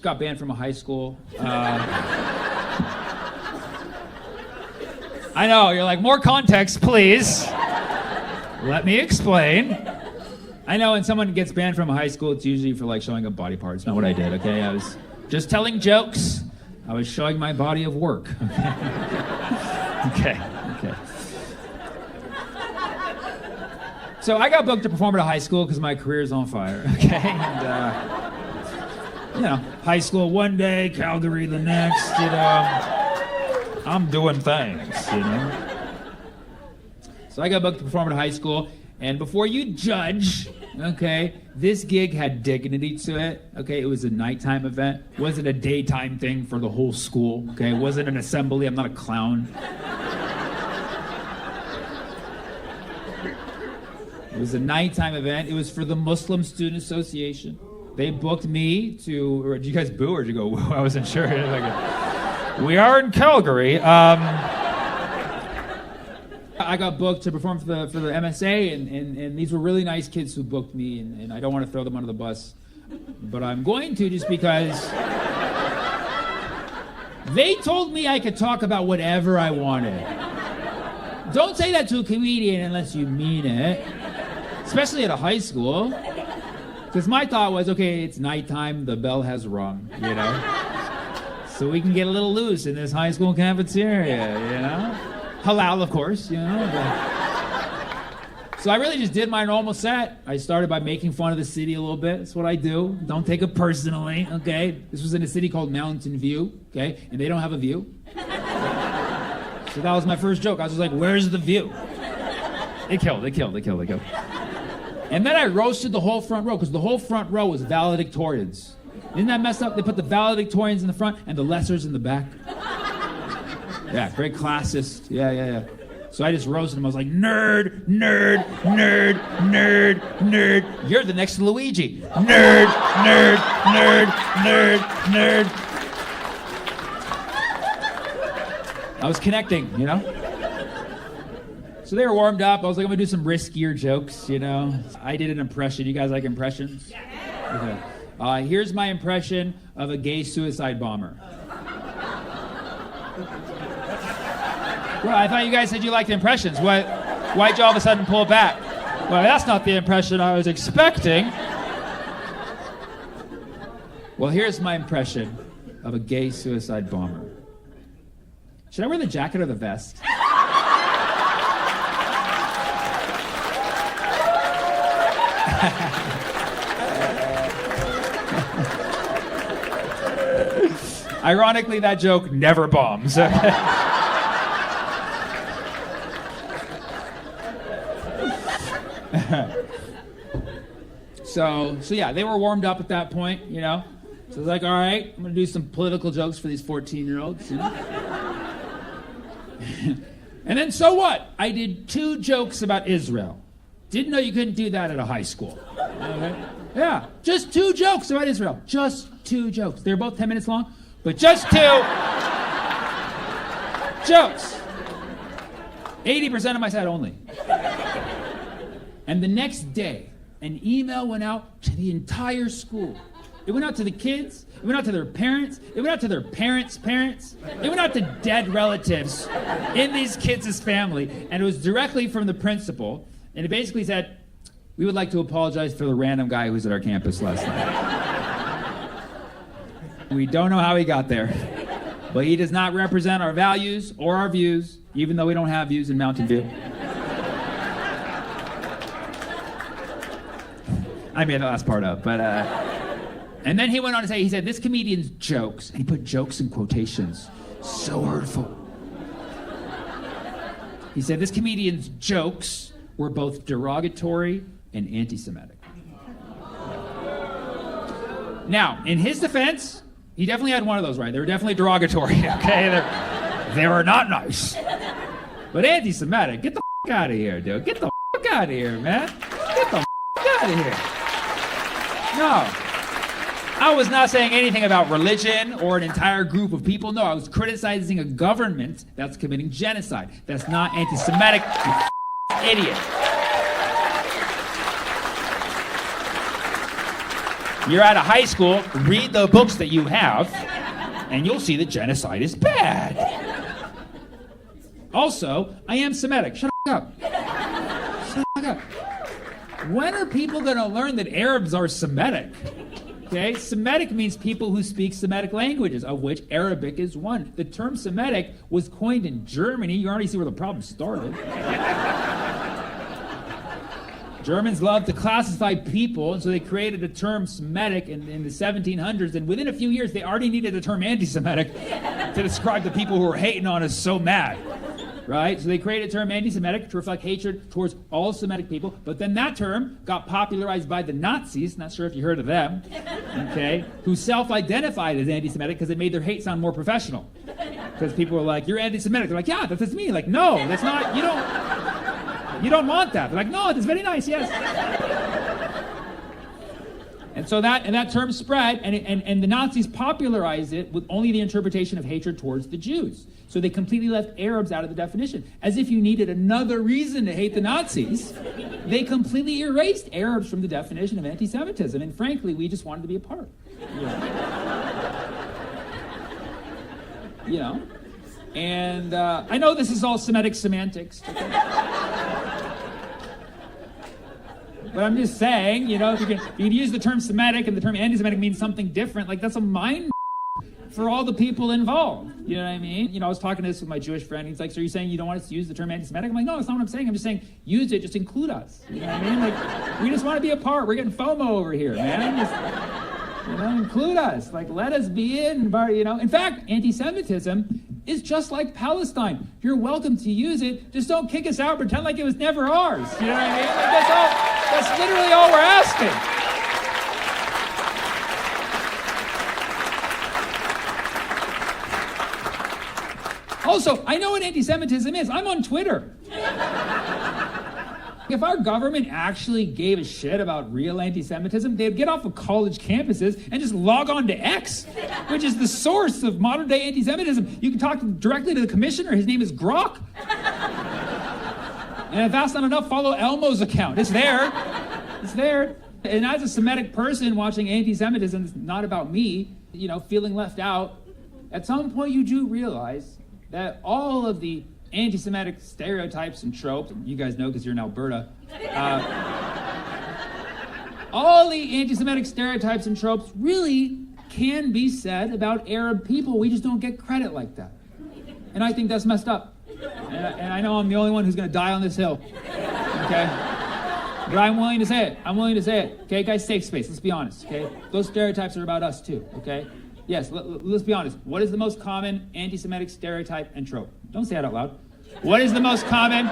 got banned from a high school. I know, you're like, more context, please. Let me explain. I know when someone gets banned from a high school, it's usually for like showing up body parts. Not what I did, okay? I was just telling jokes. I was showing my body of work. Okay. So I got booked to perform at a high school because my career's on fire, okay? And, high school one day, Calgary the next, I'm doing things, So I got booked to perform at a high school, and before you judge, okay, this gig had dignity to it, okay? It was a nighttime event. It wasn't a daytime thing for the whole school, okay? It wasn't an assembly. I'm not a clown. It was a nighttime event. It was for the Muslim Student Association. They booked me to, or did you guys boo or did you go, whoa, I wasn't sure. We are in Calgary. I got booked to perform for the MSA, and these were really nice kids who booked me, and I don't want to throw them under the bus, but I'm going to just because they told me I could talk about whatever I wanted. Don't say that to a comedian unless you mean it, especially at a high school. Because my thought was, okay, it's nighttime, the bell has rung, so we can get a little loose in this high school cafeteria, Halal, of course, So I really just did my normal set. I started by making fun of the city a little bit. That's what I do. Don't take it personally, okay? This was in a city called Mountain View, okay? And they don't have a view. So that was my first joke. I was just like, where's the view? It killed. And then I roasted the whole front row, because the whole front row was valedictorians. Isn't that messed up? They put the valedictorians in the front and the lessers in the back. Yeah, great classist. Yeah. So I just roasted them. I was like, nerd. You're the next Luigi. Nerd. I was connecting, So they were warmed up. I was like, I'm gonna do some riskier jokes, I did an impression. You guys like impressions? Okay. Here's my impression of a gay suicide bomber. Well, I thought you guys said you liked impressions. Why'd you all of a sudden pull back? Well, that's not the impression I was expecting. Well, here's my impression of a gay suicide bomber. Should I wear the jacket or the vest? Ironically, that joke never bombs. So yeah, they were warmed up at that point, So I was like, all right, I'm gonna do some political jokes for these 14-year-olds. And then so what? I did 2 jokes about Israel. Didn't know you couldn't do that at a high school. Okay? Yeah, just 2 jokes about Israel. Just 2 jokes. They're both 10 minutes long, but just 2 jokes. 80% of my set only. And the next day, an email went out to the entire school. It went out to the kids, it went out to their parents, it went out to their parents' parents, it went out to dead relatives in these kids' family, and it was directly from the principal, and it basically said, we would like to apologize for the random guy who was at our campus last night. We don't know how he got there, but he does not represent our values or our views, even though we don't have views in Mountain View. I made the last part up, but and then he went on to say, he said, this comedian's jokes, and he put jokes in quotations, so hurtful. He said, this comedian's jokes were both derogatory and anti-Semitic. Now, in his defense, he definitely had one of those right. They were definitely derogatory, okay? They were not nice. But anti-Semitic, get the out of here, dude. Get the out of here, man. Get the out of here. No. I was not saying anything about religion or an entire group of people. No, I was criticizing a government that's committing genocide. That's not anti-Semitic, you idiot. You're out of high school, read the books that you have, and you'll see that genocide is bad. Also, I am Semitic. Shut up. Shut up. When are people going to learn that Arabs are Semitic? Okay, Semitic means people who speak Semitic languages, of which Arabic is one. The term Semitic was coined in Germany. You already see where the problem started. Germans love to classify people, and so they created the term Semitic in the 1700s, and within a few years, they already needed the term anti-Semitic to describe the people who were hating on us so mad, right? So they created the term anti-Semitic to reflect hatred towards all Semitic people, but then that term got popularized by the Nazis, not sure if you heard of them, okay, who self-identified as anti-Semitic because it made their hate sound more professional. Because people were like, you're anti-Semitic. They're like, yeah, that's me. Like, no, that's not, you don't want that. They're like, no, it's very nice, yes. And so that term spread, and the Nazis popularized it with only the interpretation of hatred towards the Jews. So they completely left Arabs out of the definition. As if you needed another reason to hate the Nazis, they completely erased Arabs from the definition of anti-Semitism. And frankly, we just wanted to be a part. You know? And I know this is all Semitic semantics. Okay? But I'm just saying, you know, if you can use the term Semitic and the term anti-Semitic means something different, like that's a mind for all the people involved. You know what I mean? You know, I was talking to this with my Jewish friend. He's like, so you're saying you don't want us to use the term anti-Semitic? I'm like, no, that's not what I'm saying. I'm just saying use it, just include us. You know what I mean? Like, we just want to be a part. We're getting FOMO over here, man. Just, you know, include us. Like, let us be in, you know. In fact, anti-Semitism is just like Palestine. You're welcome to use it. Just don't kick us out. Pretend like it was never ours. You know what I mean? Like, that's literally all we're asking. Also, I know what anti-Semitism is. I'm on Twitter. If our government actually gave a shit about real anti-Semitism, they'd get off of college campuses and just log on to X, which is the source of modern-day anti-Semitism. You can talk directly to the commissioner. His name is Grok. And if that's not enough, follow Elmo's account. It's there. It's there. And as a Semitic person watching anti-Semitism, it's not about me, you know, feeling left out. At some point, you do realize that all of the anti-Semitic stereotypes and tropes, you guys know because you're in Alberta, all the anti-Semitic stereotypes and tropes really can be said about Arab people. We just don't get credit like that. And I think that's messed up. And I know I'm the only one who's going to die on this hill. Okay? But I'm willing to say it. I'm willing to say it. Okay, guys, safe space. Let's be honest. Okay? Those stereotypes are about us too. Okay? Yes, let's be honest. What is the most common anti-Semitic stereotype and trope? Don't say it out loud. What is the most common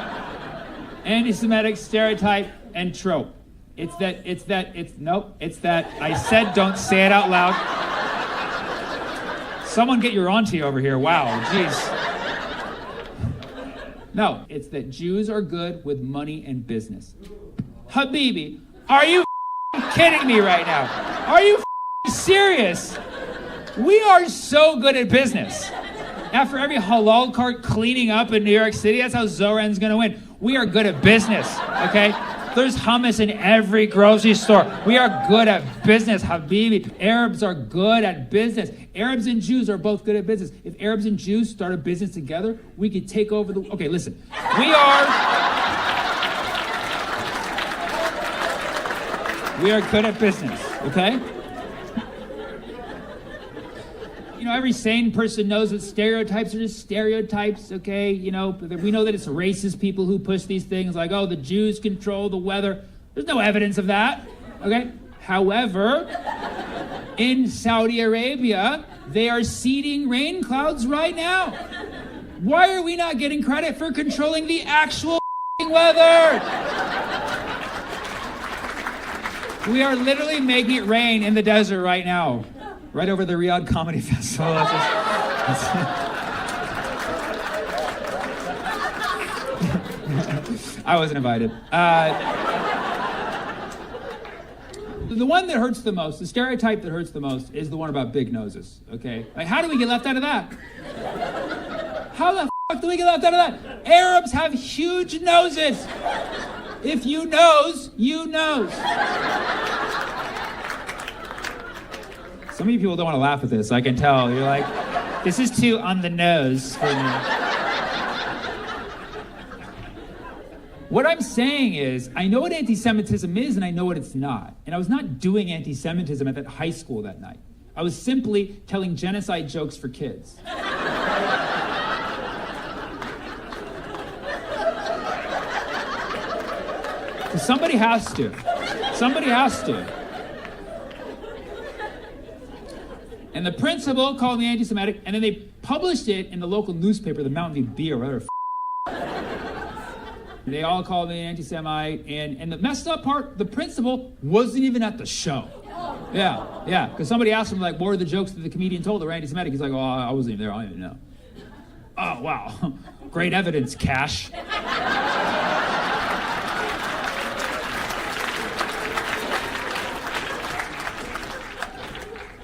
anti-Semitic stereotype and trope? It's that, I said don't say it out loud. Someone get your auntie over here. Wow, jeez. No, it's that Jews are good with money and business. Habibi, are you kidding me right now? Are you serious? We are so good at business. After every halal cart cleaning up in New York City, that's how Zoran's gonna win. We are good at business, okay? There's hummus in every grocery store. We are good at business, Habibi. Arabs are good at business. Arabs and Jews are both good at business. If Arabs and Jews start a business together, we could take over the... Okay, listen. We are good at business, okay? You know, every sane person knows that stereotypes are just stereotypes, okay? You know, we know that it's racist people who push these things like, oh, the Jews control the weather. There's no evidence of that, okay? However, in Saudi Arabia, they are seeding rain clouds right now. Why are we not getting credit for controlling the actual weather? We are literally making it rain in the desert right now. Right over the Riyadh Comedy Festival. I wasn't invited. The one that hurts the most, the stereotype that hurts the most, is the one about big noses, okay? Like, how do we get left out of that? How the fuck do we get left out of that? Arabs have huge noses. If you nose, you nose. Some of you people don't want to laugh at this. I can tell. You're like, this is too on the nose for me. What I'm saying is, I know what anti-Semitism is and I know what it's not. And I was not doing anti-Semitism at that high school that night. I was simply telling genocide jokes for kids. So somebody has to. Somebody has to. And the principal called me anti-Semitic, and then they published it in the local newspaper, the Mountain View Bee or whatever. They all called me anti-Semite, and the messed up part, the principal wasn't even at the show. Yeah, because somebody asked him, like, what were the jokes that the comedian told that were anti-Semitic? He's like, oh, I wasn't even there, I don't even know. Oh, wow, great evidence, Cash.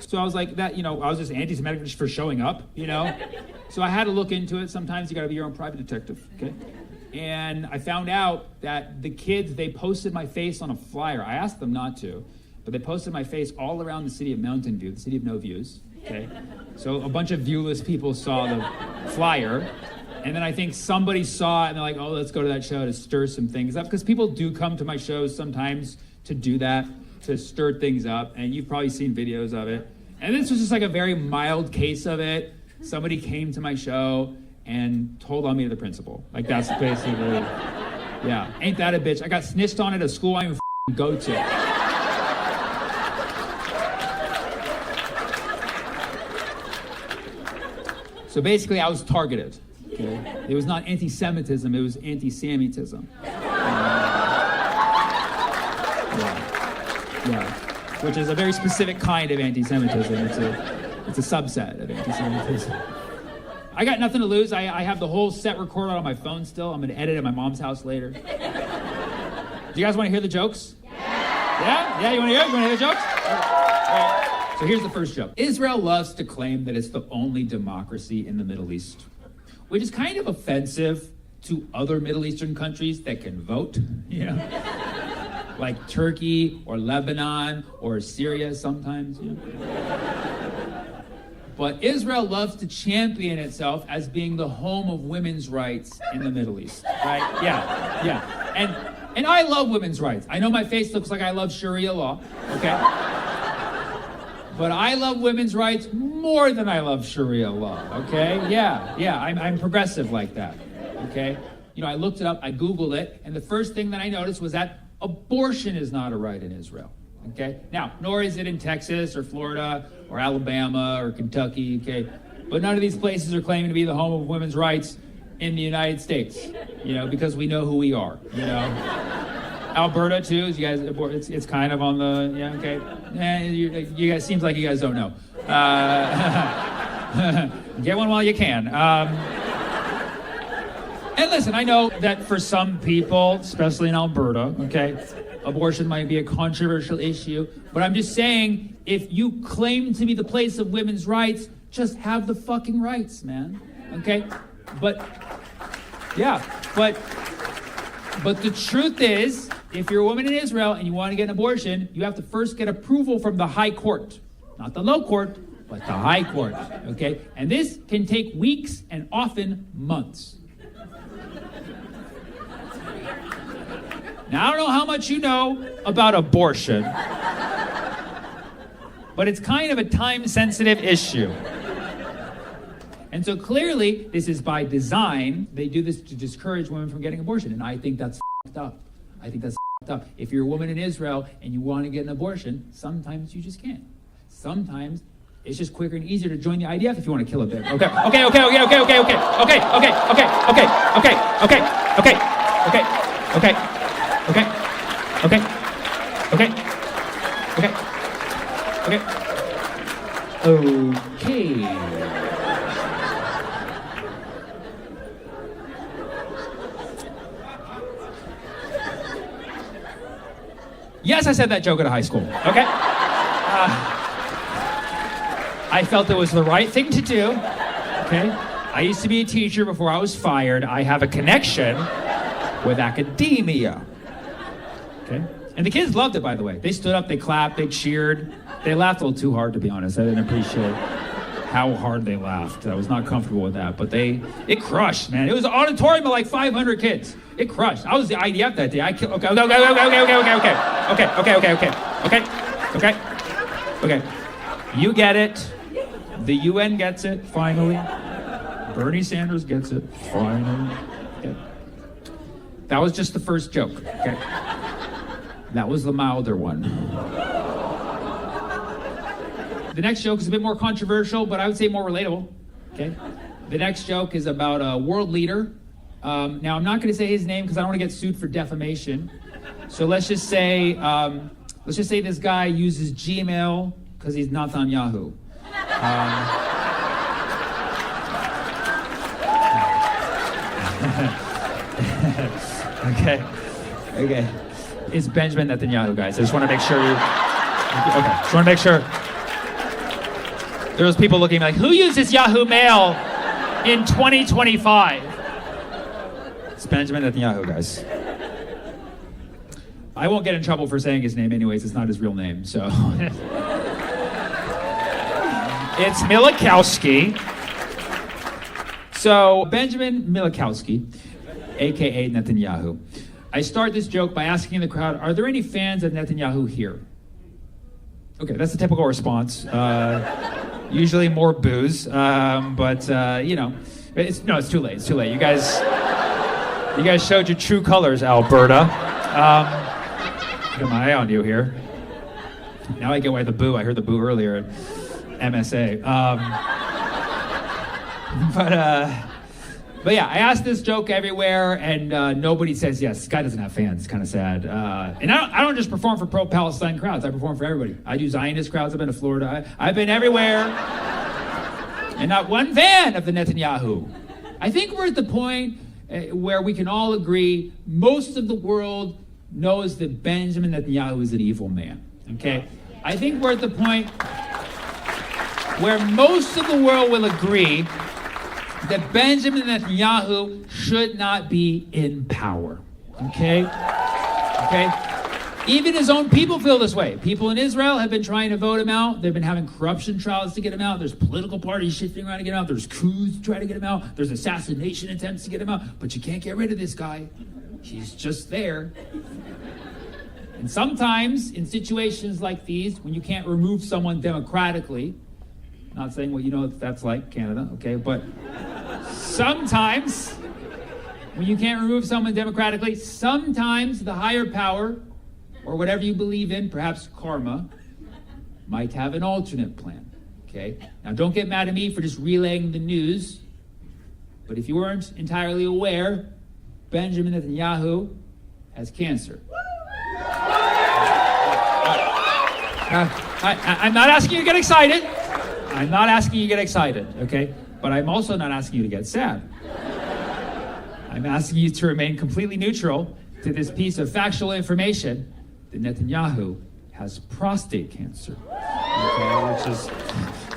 So I was like, I was just anti-Semitic just for showing up, So I had to look into it. Sometimes you gotta be your own private detective, okay? And I found out that the kids, they posted my face on a flyer. I asked them not to, but they posted my face all around the city of Mountain View, the city of no views, okay? So a bunch of viewless people saw the flyer, and then I think somebody saw it and they're like, oh, let's go to that show to stir some things up, because people do come to my shows sometimes to do that, to stir things up, and you've probably seen videos of it. And this was just like a very mild case of it. Somebody came to my show and told on me to the principal. Like, that's basically, yeah. Ain't that a bitch? I got snitched on at a school I didn't even go to. So basically, I was targeted. Okay? It was not anti-Semitism, it was anti-Sammy-tism. Yeah. Which is a very specific kind of anti-Semitism. It's a subset of anti-Semitism. I got nothing to lose. I have the whole set recorded on my phone still. I'm going to edit at my mom's house later. Do you guys want to hear the jokes? Yeah? You want to hear it? You want to hear the jokes? All right. So here's the first joke. Israel loves to claim that it's the only democracy in the Middle East, which is kind of offensive to other Middle Eastern countries that can vote, like Turkey or Lebanon or Syria sometimes, But Israel loves to champion itself as being the home of women's rights in the Middle East, right? Yeah. And I love women's rights. I know my face looks like I love Sharia law, okay? But I love women's rights more than I love Sharia law, okay? Yeah, I'm progressive like that, okay? I looked it up, I Googled it, and the first thing that I noticed was that abortion is not a right in Israel. Okay? Now, nor is it in Texas or Florida or Alabama or Kentucky, okay? But none of these places are claiming to be the home of women's rights in the United States, because we know who we are, Alberta, too, you guys, it's kind of on the, okay? You guys, seems like you guys don't know. Get one while you can. And listen, I know that for some people, especially in Alberta, okay, abortion might be a controversial issue, but I'm just saying, if you claim to be the place of women's rights, just have the fucking rights, man, okay? But the truth is, if you're a woman in Israel and you want to get an abortion, you have to first get approval from the high court. Not the low court, but the high court, okay? And this can take weeks and often months. Now, I don't know how much you know about abortion, but it's kind of a time-sensitive issue. And so clearly, this is by design. They do this to discourage women from getting abortion, and I think that's f***ed up. If you're a woman in Israel and you want to get an abortion, sometimes you just can't. Sometimes it's just quicker and easier to join the IDF if you want to kill a baby. Okay. Yes, I said that joke at a high school, okay? I felt it was the right thing to do, okay? I used to be a teacher before I was fired. I have a connection with academia, okay? And the kids loved it, by the way. They stood up, they clapped, they cheered. They laughed a little too hard, to be honest. I didn't appreciate how hard they laughed. I was not comfortable with that, but it crushed, man. It was an auditorium of like 500 kids. It crushed. I was the IDF that day. Okay. You get it. The UN gets it, finally. Bernie Sanders gets it, finally. Okay. That was just the first joke, okay? That was the milder one. The next joke is a bit more controversial, but I would say more relatable, okay? The next joke is about a world leader. Now, I'm not going to say his name because I don't want to get sued for defamation. So let's just say this guy uses Gmail because he's Netanyahu. Okay. It's Benjamin Netanyahu, guys. I just want to make sure just want to make sure. There was people looking like, who uses Yahoo Mail in 2025? It's Benjamin Netanyahu, guys. I won't get in trouble for saying his name anyways. It's not his real name, so. It's Milikowski. So, Benjamin Milikowski, a.k.a. Netanyahu. I start this joke by asking the crowd, are there any fans of Netanyahu here? Okay, that's the typical response. Usually more boos, but it's too late. It's too late. You guys showed your true colors, Alberta. Got my eye on you here. Now I get why the boo. I heard the boo earlier at MSA. But yeah, I asked this joke everywhere, and nobody says yes. This guy doesn't have fans. It's kind of sad. And I don't just perform for pro-Palestine crowds. I perform for everybody. I do Zionist crowds. I've been to Florida. I've been everywhere. And not one fan of the Netanyahu. I think we're at the point where we can all agree most of the world knows that Benjamin Netanyahu is an evil man. Okay? I think we're at the point where most of the world will agree that Benjamin Netanyahu should not be in power. Okay? Even his own people feel this way. People in Israel have been trying to vote him out. They've been having corruption trials to get him out. There's political parties shifting around to get him out. There's coups to try to get him out. There's assassination attempts to get him out. But you can't get rid of this guy. He's just there. And sometimes, in situations like these, when you can't remove someone democratically, not saying what you know that's like, Canada, okay? But sometimes, when you can't remove someone democratically, sometimes the higher power, or whatever you believe in, perhaps karma, might have an alternate plan, okay? Now, don't get mad at me for just relaying the news, but if you weren't entirely aware, Benjamin Netanyahu has cancer. I'm not asking you to get excited. I'm not asking you to get excited, okay? But I'm also not asking you to get sad. I'm asking you to remain completely neutral to this piece of factual information that Netanyahu has prostate cancer. Okay, which is,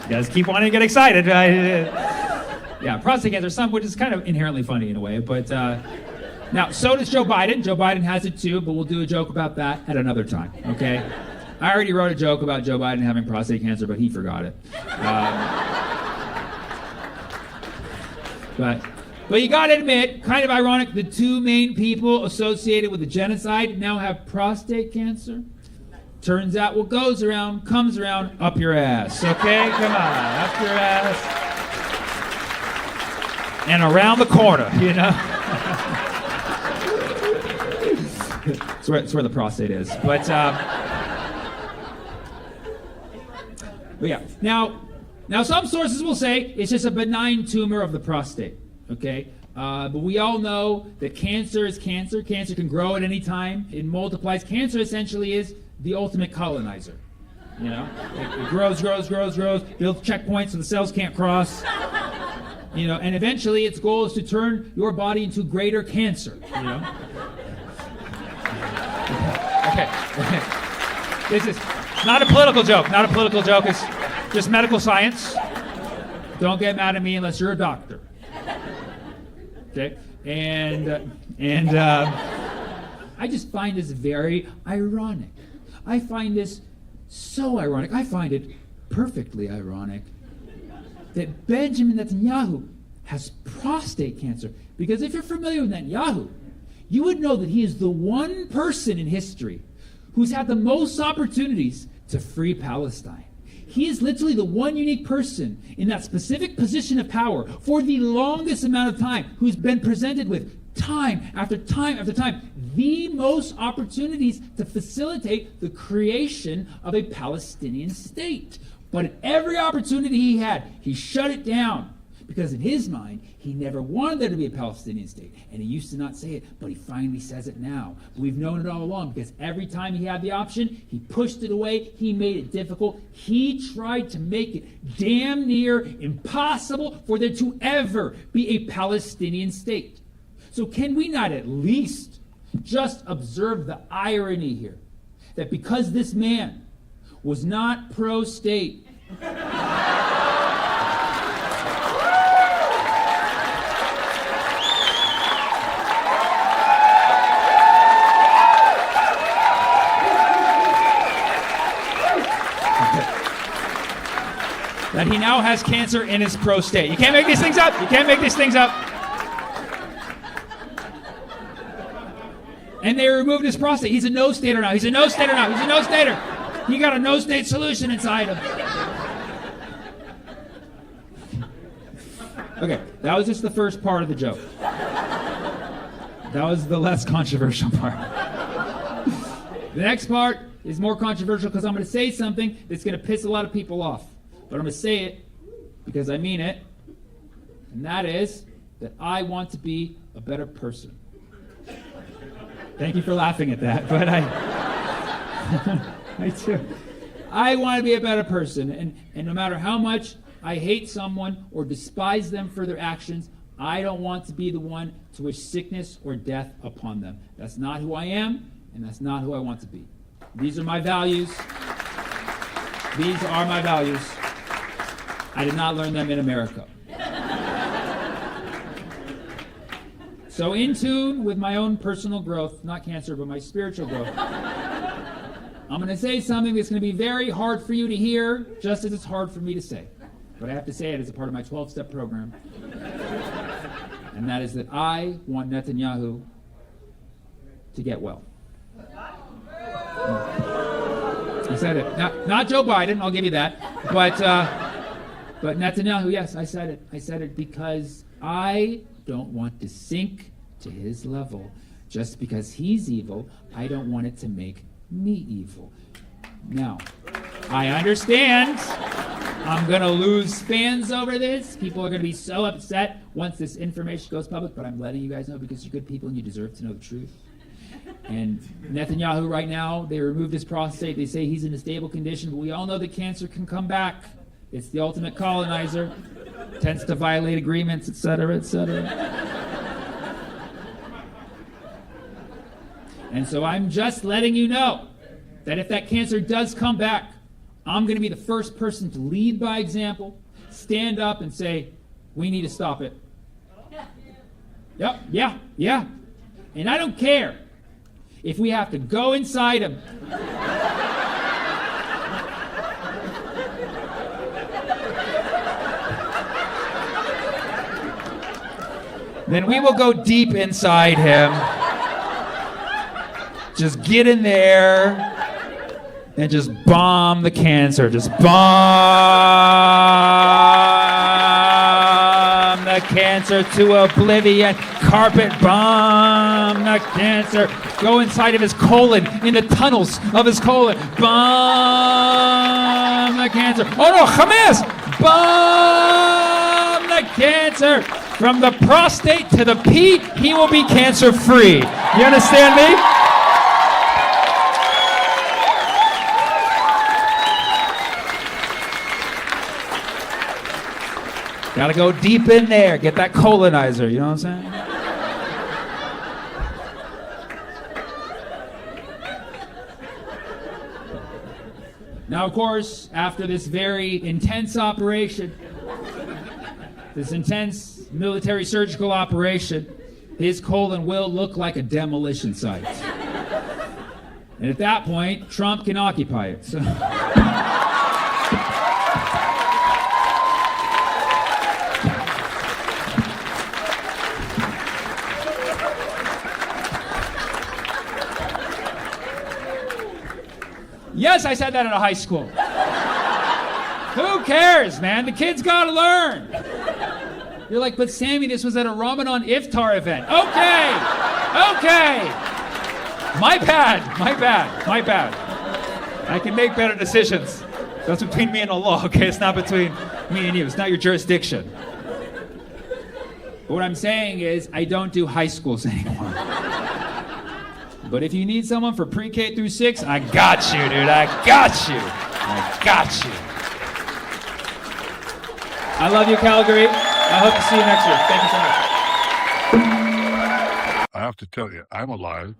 you guys keep wanting to get excited. Yeah, prostate cancer, which is kind of inherently funny in a way, but now, so does Joe Biden. Joe Biden has it too, but we'll do a joke about that at another time, okay? I already wrote a joke about Joe Biden having prostate cancer, but he forgot it. But you gotta admit, kind of ironic, the two main people associated with the genocide now have prostate cancer. Turns out what goes around comes around up your ass, okay? Come on, up your ass. And around the corner, you know? It's where the prostate is. But yeah. Now some sources will say it's just a benign tumor of the prostate. Okay? But we all know that cancer is cancer. Cancer can grow at any time. It multiplies. Cancer essentially is the ultimate colonizer. You know? It grows, builds checkpoints so the cells can't cross. You know, and eventually its goal is to turn your body into greater cancer. You know? Okay. This is not a political joke. It's just medical science. Don't get mad at me unless you're a doctor. Okay? And I just find this very ironic. I find this so ironic, I find it perfectly ironic, that Benjamin Netanyahu has prostate cancer. Because if you're familiar with Netanyahu, you would know that he is the one person in history who's had the most opportunities to free Palestine. He is literally the one unique person in that specific position of power for the longest amount of time who's been presented with time after time after time the most opportunities to facilitate the creation of a Palestinian state. But at every opportunity he had, he shut it down. Because in his mind, he never wanted there to be a Palestinian state. And he used to not say it, but he finally says it now. But we've known it all along, because every time he had the option, he pushed it away, he made it difficult. He tried to make it damn near impossible for there to ever be a Palestinian state. So can we not at least just observe the irony here? That because this man was not pro-state, that he now has cancer in his prostate. You can't make these things up. You can't make these things up. And they removed his prostate. He's a no-stater now. He's a no-stater now. He's a no-stater. He got a no-state solution inside him. Okay, that was just the first part of the joke. That was the less controversial part. The next part is more controversial because I'm going to say something that's going to piss a lot of people off. But I'm going to say it because I mean it. And that is that I want to be a better person. Thank you for laughing at that, but I do. I want to be a better person, and no matter how much I hate someone or despise them for their actions, I don't want to be the one to wish sickness or death upon them. That's not who I am, and that's not who I want to be. These are my values. These are my values. I did not learn them in America. So in tune with my own personal growth, not cancer, but my spiritual growth, I'm going to say something that's going to be very hard for you to hear, just as it's hard for me to say. But I have to say it as a part of my 12-step program. And that is that I want Netanyahu to get well. I said it. Not Joe Biden, I'll give you that. But Netanyahu, yes, I said it. I said it because I don't want to sink to his level. Just because he's evil, I don't want it to make me evil. Now, I understand I'm going to lose fans over this. People are going to be so upset once this information goes public, but I'm letting you guys know because you're good people and you deserve to know the truth. And Netanyahu right now, they removed his prostate. They say he's in a stable condition, but we all know that cancer can come back. It's the ultimate colonizer. Tends to violate agreements, etc., etc. And so I'm just letting you know that if that cancer does come back, I'm going to be the first person to lead by example, stand up and say, we need to stop it. Yep, yeah. And I don't care if we have to go inside him. Then we will go deep inside him. Just get in there and just bomb the cancer. Just bomb the cancer to oblivion. Carpet bomb the cancer. Go inside of his colon, in the tunnels of his colon. Bomb the cancer. Oh no, Hamas! Bomb the cancer. From the prostate to the pee, he will be cancer-free. You understand me? Gotta go deep in there, get that colonizer, you know what I'm saying? Now, of course, after this very intense operation, this intense military surgical operation, his colon will look like a demolition site. And at that point, Trump can occupy it. So Yes, I said that in a high school. Who cares, man? The kids gotta learn. You're like, but Sammy, this was at a Ramadan iftar event. Okay. My bad. I can make better decisions. That's between me and Allah, okay? It's not between me and you. It's not your jurisdiction. But what I'm saying is, I don't do high schools anymore. But if you need someone for pre-K through 6, I got you, dude. I got you. I love you, Calgary. I hope to see you next year. Thank you so much. I have to tell you, I'm alive.